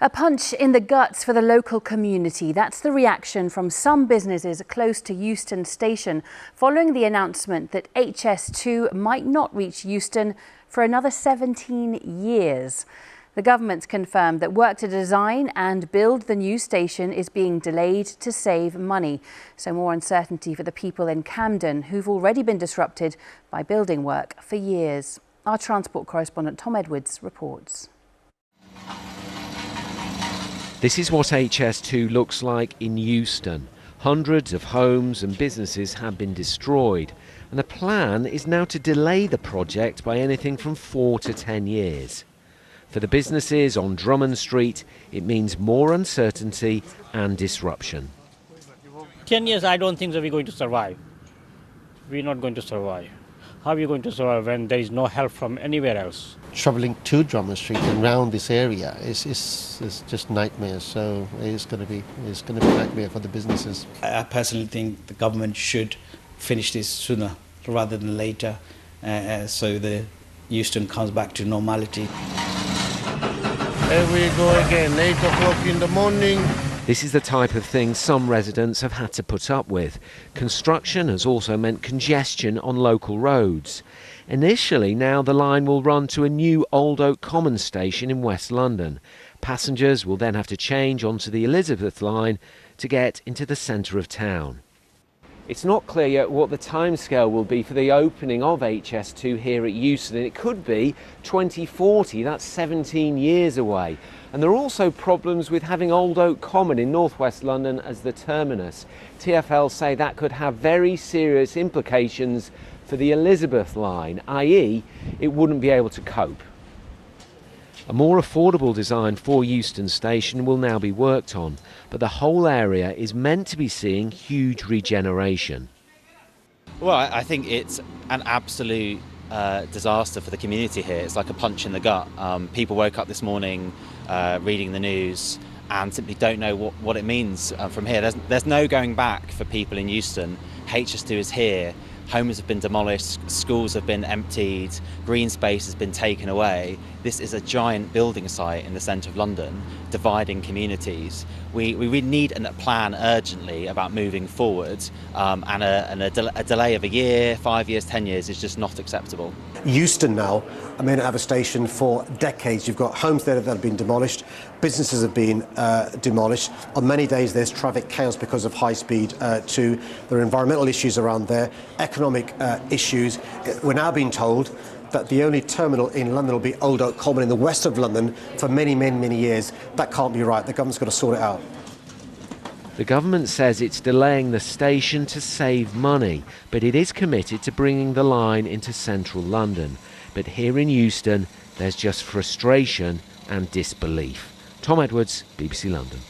A punch in the guts for the local community. That's the reaction from some businesses close to Euston Station following the announcement that HS2 might not reach Euston for another 17 years. The government's confirmed that work to design and build the new station is being delayed to save money. So more uncertainty for the people in Camden who've already been disrupted by building work for years. Our transport correspondent Tom Edwards reports. This is what HS2 looks like in Euston. Hundreds of homes and businesses have been destroyed, and the plan is now to delay the project by anything from 4 to 10 years. For the businesses on Drummond Street, it means more uncertainty and disruption. 10 years, I don't think that we're going to survive. We're not going to survive. How are we going to survive when there is no help from anywhere else? Travelling to Drummond Street and around this area is just nightmare. So it's going to be a nightmare for the businesses. I personally think the government should finish this sooner rather than later, so the Euston comes back to normality. Here we go again, 8 o'clock in the morning. This is the type of thing some residents have had to put up with. Construction has also meant congestion on local roads. Initially, now the line will run to a new Old Oak Common station in West London. Passengers will then have to change onto the Elizabeth line to get into the centre of town. It's not clear yet what the timescale will be for the opening of HS2 here at Euston. It could be 2040, that's 17 years away. And there are also problems with having Old Oak Common in northwest London as the terminus. TfL say that could have very serious implications for the Elizabeth line, i.e. it wouldn't be able to cope. A more affordable design for Euston Station will now be worked on, but the whole area is meant to be seeing huge regeneration. Well, I think it's an absolute disaster for the community here. It's like a punch in the gut. People woke up this morning reading the news and simply don't know what it means from here. There's no going back for people in Euston. HS2 is here. Homes have been demolished, schools have been emptied, green space has been taken away. This is a giant building site in the centre of London, dividing communities. We really need a plan urgently about moving forward, and a delay of a year, 5 years, 10 years is just not acceptable. Euston now, I may not have a station for decades. You've got homes there that have been demolished, businesses have been demolished. On many days there's traffic chaos because of high speed too. There are environmental issues around there, economic issues. We're now being told that the only terminal in London will be Old Oak Common in the west of London for many, many, many years. That can't be right. The government's got to sort it out. The government says it's delaying the station to save money, but it is committed to bringing the line into central London. But here in Euston, there's just frustration and disbelief. Tom Edwards, BBC London.